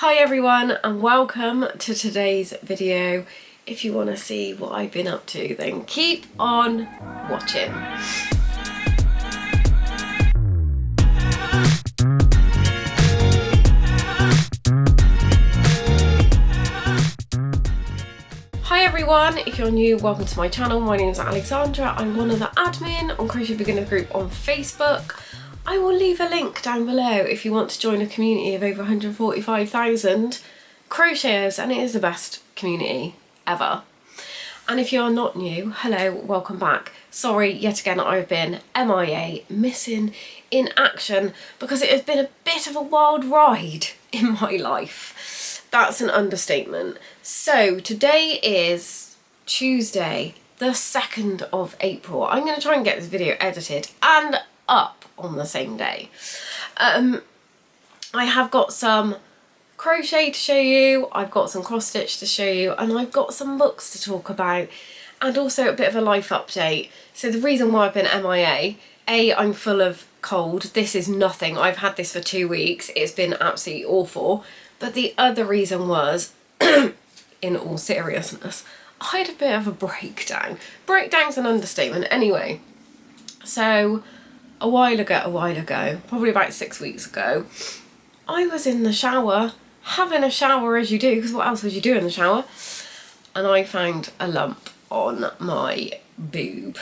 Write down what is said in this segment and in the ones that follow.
Hi everyone and welcome to today's video. If you want to see what I've been up to, then keep on watching. Hi everyone, if you're new, welcome to my channel. My name is Alexandra. I'm one of the admin on Crochet Beginner Group on Facebook. I will leave a link down below if you want to join a community of over 145,000 crocheters, and it is the best community ever. And if you're not new, hello, welcome back. Sorry, yet again, I've been MIA, missing in action, because it has been a bit of a wild ride in my life. That's an understatement. So today is Tuesday, the 2nd of April. I'm going to try and get this video edited and up on the same day. I have got some crochet to show you, I've got some cross stitch to show you, and I've got some books to talk about, and also a bit of a life update. So the reason why I've been MIA, I'm full of cold. This is nothing. I've had this for 2 weeks. It's been absolutely awful. But the other reason was, in all seriousness, I had a bit of a breakdown. Breakdown's an understatement. Anyway, so a while ago, probably about 6 weeks ago, I was in the shower, having a shower as you do, because what else would you do in the shower? And I found a lump on my boob,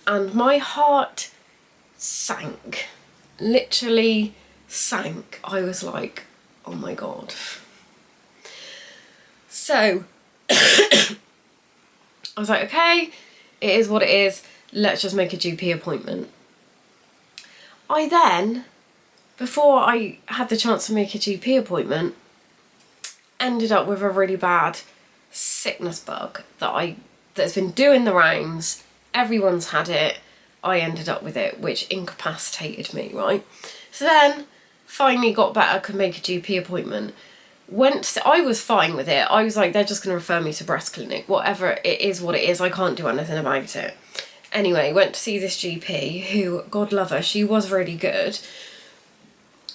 and my heart sank, literally sank. I was like, oh my god. So I was like, okay, it is what it is, let's just make a GP appointment. I then, before I had the chance to make a GP appointment, ended up with a really bad sickness bug that's been doing the rounds. Everyone's had it. I ended up with it, which incapacitated me, right? So then, finally got better, could make a GP appointment. I was fine with it. I was like, they're just going to refer me to breast clinic. Whatever, it is what it is. I can't do anything about it. Anyway, went to see this GP who, God love her, she was really good.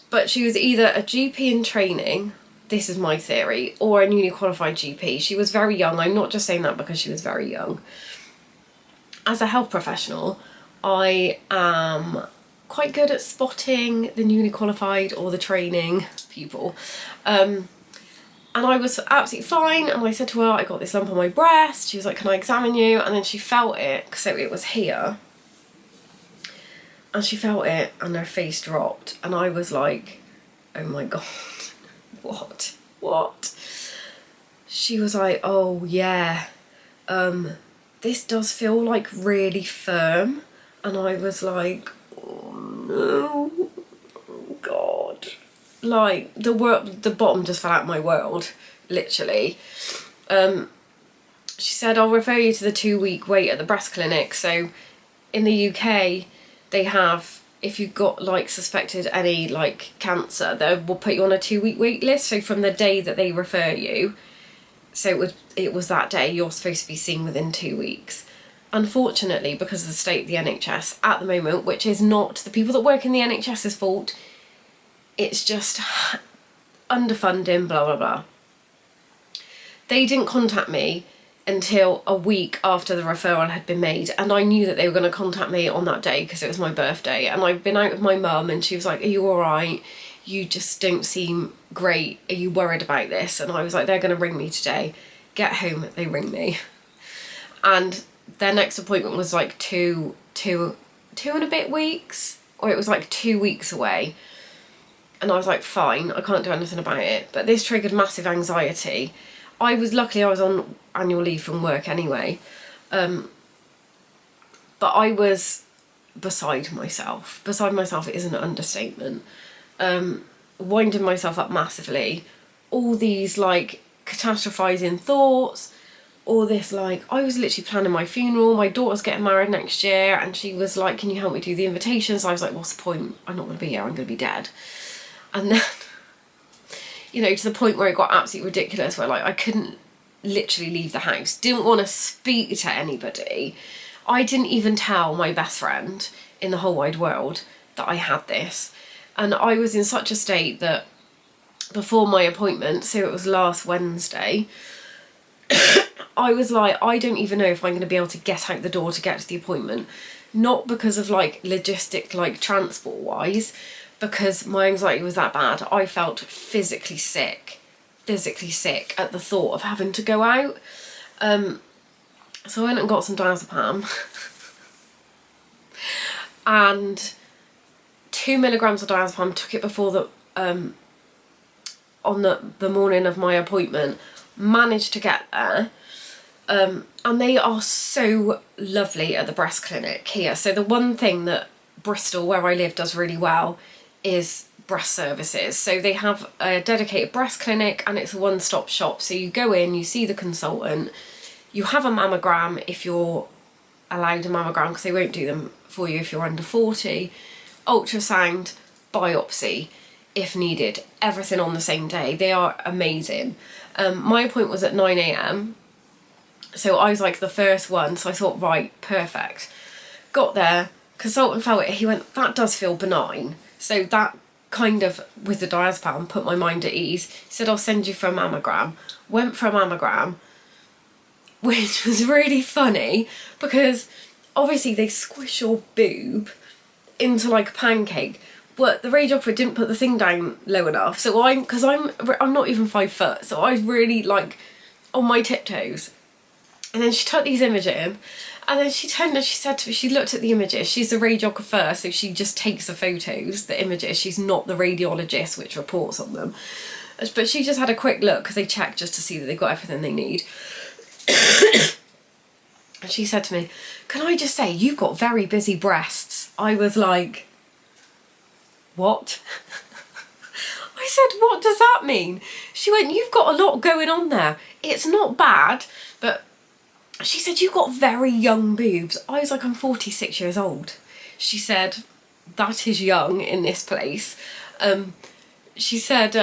But she was either a GP in training, this is my theory, or a newly qualified GP. She was very young. I'm not just saying that because she was very young. As a health professional, I am quite good at spotting the newly qualified or the training people. And I was absolutely fine, and I said to her, I got this lump on my breast. She was like, can I examine you? And then she felt it, so it was here. And she felt it, and her face dropped, and I was like, oh my god, what? She was like, oh yeah, this does feel like really firm. And I was like, oh no, god. Like, the bottom just fell out of my world, literally. She said, I'll refer you to the 2-week wait at the breast clinic. So in the UK, they have, if you've got like suspected any like cancer, they will put you on a 2-week wait list. So from the day that they refer you, so it was that day, you're supposed to be seen within 2 weeks. Unfortunately, because of the state of the NHS at the moment, which is not the people that work in the NHS's fault, it's just underfunding, blah, blah, blah. They didn't contact me until a week after the referral had been made, and I knew that they were going to contact me on that day because it was my birthday. And I've been out with my mum, and she was like, are you all right? You just don't seem great. Are you worried about this? And I was like, they're going to ring me today. Get home, they ring me. And their next appointment was like two and a bit weeks, or it was like 2 weeks away. And I was like, fine, I can't do anything about it. But this triggered massive anxiety. Luckily I was on annual leave from work anyway. But I was beside myself. Beside myself is an understatement. Winding myself up massively. All these like catastrophizing thoughts. All this like, I was literally planning my funeral. My daughter's getting married next year. And she was like, can you help me do the invitations? I was like, what's the point? I'm not going to be here. I'm going to be dead. And then, you know, to the point where it got absolutely ridiculous, where like I couldn't literally leave the house, didn't want to speak to anybody. I didn't even tell my best friend in the whole wide world that I had this. And I was in such a state that before my appointment, so it was last Wednesday, I was like, I don't even know if I'm going to be able to get out the door to get to the appointment. Not because of like logistic, like transport wise, because my anxiety was that bad. I felt physically sick at the thought of having to go out. So I went and got some diazepam and 2 milligrams of diazepam, took it before the on the morning of my appointment, managed to get there. And they are so lovely at the breast clinic here. So the one thing that Bristol, where I live, does really well is breast services. So they have a dedicated breast clinic and it's a one-stop shop. So you go in, you see the consultant, you have a mammogram if you're allowed a mammogram, because they won't do them for you if you're under 40, ultrasound, biopsy if needed, everything on the same day. They are amazing. My appointment was at 9 a.m. so I was like the first one, so I thought, right, perfect. Got there, consultant felt it, he went, that does feel benign. So that kind of, with the diazepam, put my mind at ease. He said, I'll send you for a mammogram. Went for a mammogram, which was really funny because obviously they squish your boob into like a pancake, but the radiographer didn't put the thing down low enough. So I'm not even 5 foot, so I was really like on my tiptoes. And then she took these images, and then she turned and she said to me, she looked at the images, she's the radiographer, so she just takes the photos, the images, she's not the radiologist which reports on them. But she just had a quick look because they check just to see that they've got everything they need. And she said to me, can I just say, you've got very busy breasts. I was like, what? I said, what does that mean? She went, you've got a lot going on there. It's not bad, but she said, you've got very young boobs. I was like, I'm 46 years old. She said, that is young in this place. She said,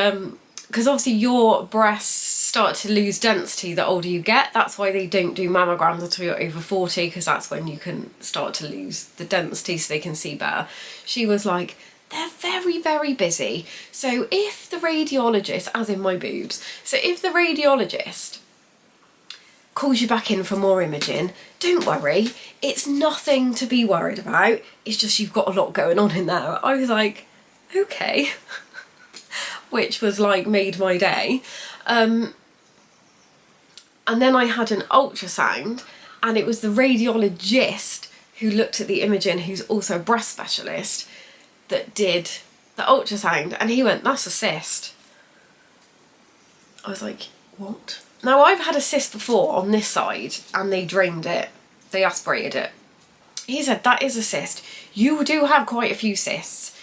because obviously your breasts start to lose density the older you get. That's why they don't do mammograms until you're over 40, because that's when you can start to lose the density so they can see better. She was like, they're very, very busy. So if the radiologist, as in my boobs, so if the radiologist calls you back in for more imaging, don't worry, it's nothing to be worried about. It's just you've got a lot going on in there. I was like, okay. Which was like, made my day. And then I had an ultrasound, and it was the radiologist who looked at the imaging, who's also a breast specialist, that did the ultrasound, and he went, that's a cyst. I was like, what? Now, I've had a cyst before on this side, and they drained it, they aspirated it. He said, that is a cyst. You do have quite a few cysts.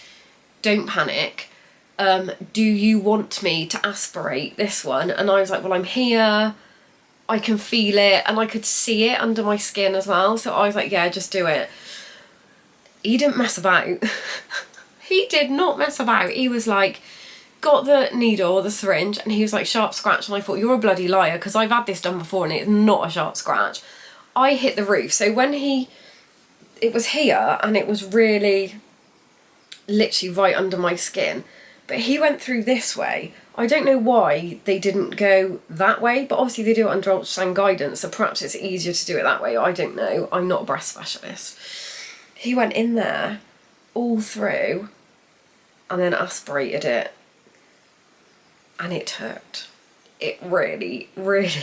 Don't panic. Do you want me to aspirate this one? And I was like, well, I'm here, I can feel it, and I could see it under my skin as well. So I was like, yeah, just do it. He didn't mess about. He did not mess about. He was like, got the needle, the syringe, and he was like, sharp scratch. And I thought, you're a bloody liar, because I've had this done before and it's not a sharp scratch. I hit the roof. So when it was here, and it was really literally right under my skin. But he went through this way. I don't know why they didn't go that way, but obviously they do it under ultrasound guidance, so perhaps it's easier to do it that way. I don't know. I'm not a breast specialist. He went in there all through and then aspirated it, and it hurt. It really, really,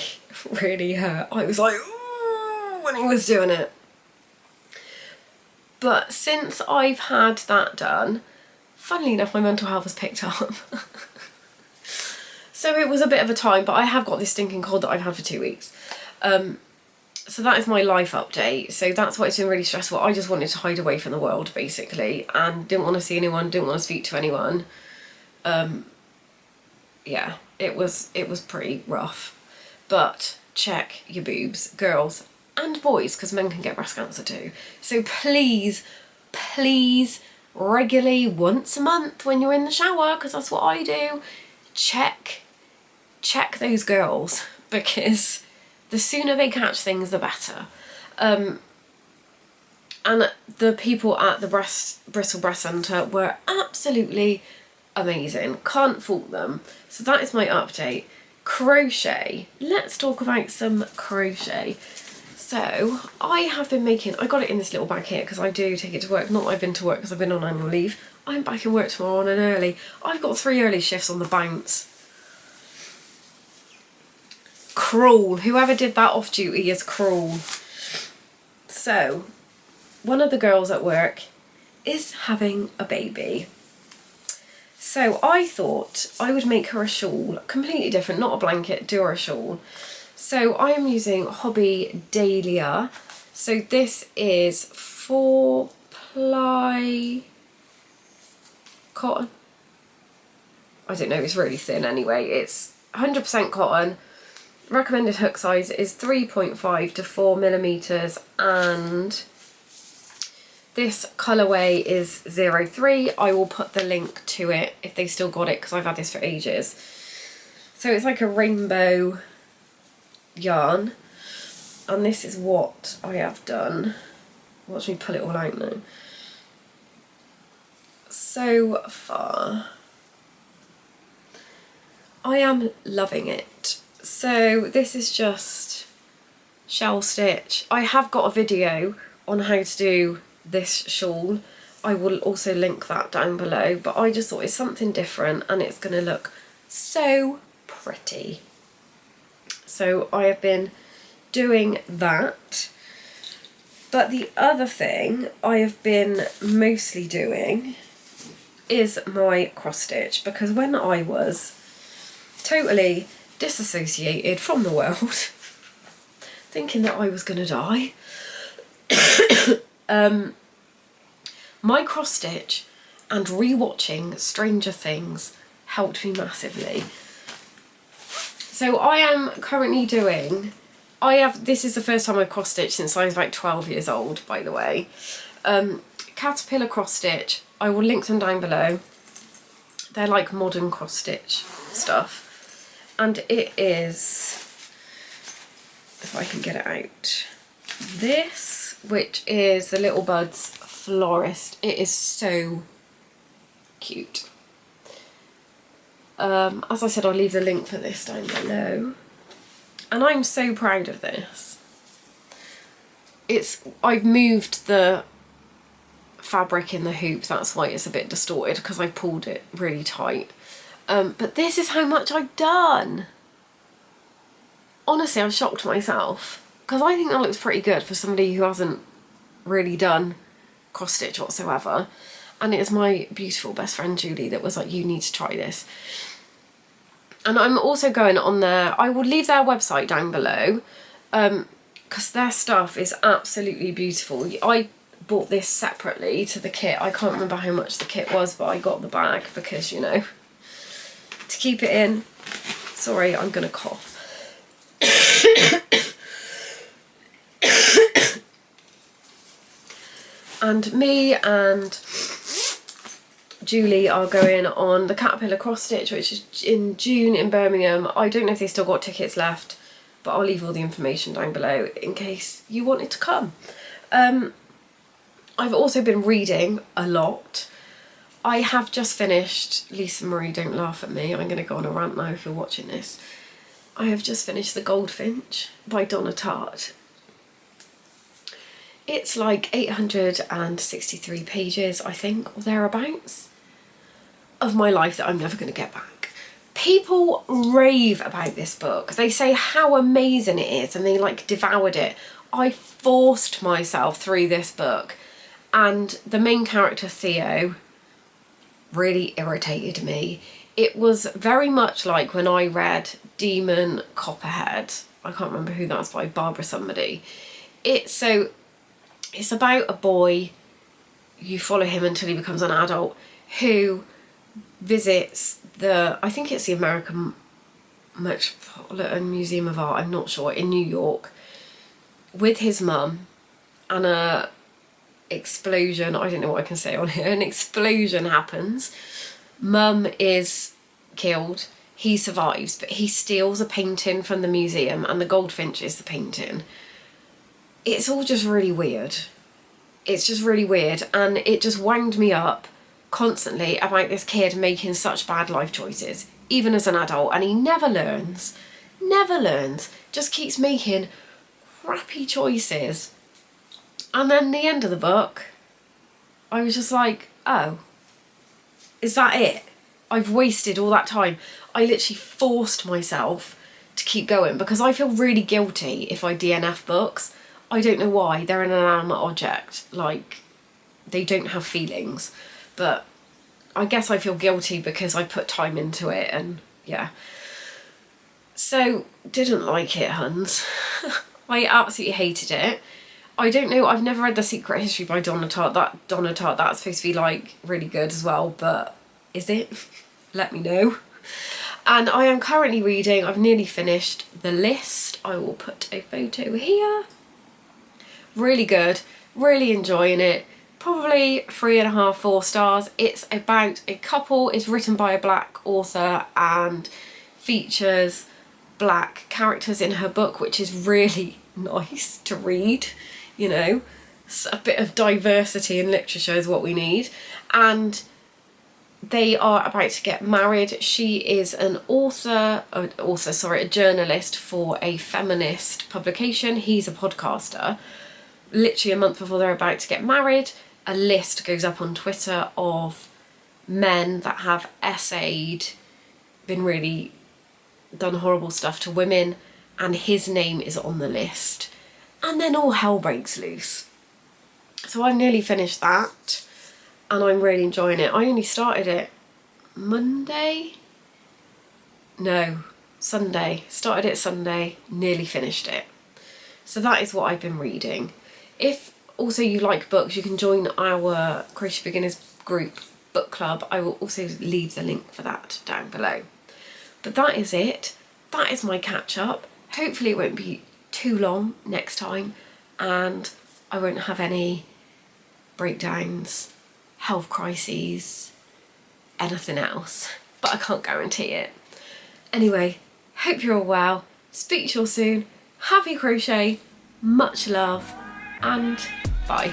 really hurt. I was like, ooh, when he was doing it. But since I've had that done, funnily enough, my mental health has picked up. So it was a bit of a time, but I have got this stinking cold that I've had for 2 weeks. So that is my life update. So that's why it's been really stressful. I just wanted to hide away from the world, basically, and didn't want to see anyone, didn't want to speak to anyone. Yeah, it was pretty rough. But check your boobs, girls and boys, because men can get breast cancer too. So please, please, regularly, once a month when you're in the shower, because that's what I do, check those girls, because the sooner they catch things, the better. And the people at the Bristol Breast Centre were absolutely amazing. Can't fault them. So that is my update. Crochet. Let's talk about some crochet. So I have been making, I got it in this little bag here because I do take it to work. Not that I've been to work because I've been on annual leave. I'm back in work tomorrow on an early. I've got 3 early shifts on the bounce. Cruel. Whoever did that off duty is cruel. So one of the girls at work is having a baby. So I thought I would make her a shawl, completely different, not a blanket, do her a shawl. So I am using Hobby Dahlia. So this is 4-ply cotton. I don't know, it's really thin anyway. It's 100% cotton. Recommended hook size is 3.5 to 4 millimeters, and this colourway is 03. I will put the link to it if they still got it because I've had this for ages. So it's like a rainbow yarn, and this is what I have done. Watch me pull it all out now. So far I am loving it. So this is just shell stitch. I have got a video on how to do this shawl. I will also link that down below, but I just thought it's something different and it's going to look so pretty. So I have been doing that. But the other thing I have been mostly doing is my cross stitch, because when I was totally disassociated from the world, thinking that I was going to die, my cross stitch and rewatching Stranger Things helped me massively. So I am currently doing, this is the first time I've cross stitched since I was about 12 years old, by the way. Caterpillar cross stitch, I will link them down below. They're like modern cross stitch stuff. And it is, if I can get it out, this, which is the Little Buds Florist. It is so cute. As I said, I'll leave the link for this down below. And I'm so proud of this. I've moved the fabric in the hoop, that's why it's a bit distorted, because I pulled it really tight. But this is how much I've done. Honestly, I'm shocked myself, because I think that looks pretty good for somebody who hasn't really done cross stitch whatsoever. And it is my beautiful best friend Julie that was like, you need to try this. And I'm also going on there, I will leave their website down below, because their stuff is absolutely beautiful. I bought this separately to the kit. I can't remember how much the kit was, but I got the bag because, you know, to keep it in. Sorry, I'm gonna cough. And me and Julie are going on the Caterpillar cross stitch, which is in June in Birmingham. I don't know if they still got tickets left, but I'll leave all the information down below in case you wanted to come. I've also been reading a lot. I have just finished, Lisa Marie, don't laugh at me, I'm going to go on a rant now if you're watching this. I have just finished The Goldfinch by Donna Tartt. It's like 863 pages, I think, or thereabouts, of my life that I'm never going to get back. People rave about this book. They say how amazing it is and they like devoured it. I forced myself through this book, and the main character, Theo, really irritated me. It was very much like when I read Demon Copperhead. I can't remember who that's by, Barbara somebody. It's about a boy, you follow him until he becomes an adult, who visits I think it's the American Metropolitan Museum of Art, I'm not sure, in New York, with his mum, and a explosion, I don't know what I can say on here, an explosion happens. Mum is killed, he survives, but he steals a painting from the museum and the goldfinch is the painting. It's all just really weird. It's just really weird, and it just wound me up constantly about this kid making such bad life choices, even as an adult, and he never learns, just keeps making crappy choices. And then the end of the book, I was just like, oh, is that it? I've wasted all that time. I literally forced myself to keep going because I feel really guilty if I DNF books. I don't know why. They're an inanimate object. Like, they don't have feelings. But I guess I feel guilty because I put time into it, and yeah. So, didn't like it, huns. I absolutely hated it. I don't know, I've never read The Secret History by Donna Tartt. That's supposed to be like really good as well, but is it? Let me know. And I am currently reading, I've nearly finished The List. I will put a photo here. Really good, really enjoying it. Probably 3.5, 4 stars. It's about a couple, it's written by a black author and features black characters in her book, which is really nice to read. You know, a bit of diversity in literature is what we need. And they are about to get married. She is an a journalist for a feminist publication. He's a podcaster. Literally a month before they're about to get married, a list goes up on Twitter of men that have done horrible stuff to women, and his name is on the list. And then all hell breaks loose. So I've nearly finished that, and I'm really enjoying it. I only started it Sunday. Started it Sunday, nearly finished it. So that is what I've been reading. If also you like books, you can join our Crochet Beginners group book club. I will also leave the link for that down below. But that is it. That is my catch up. Hopefully it won't be too long next time, and I won't have any breakdowns, health crises, anything else, but I can't guarantee it. Anyway, hope you're all well. Speak to you all soon. Happy crochet, much love, and bye.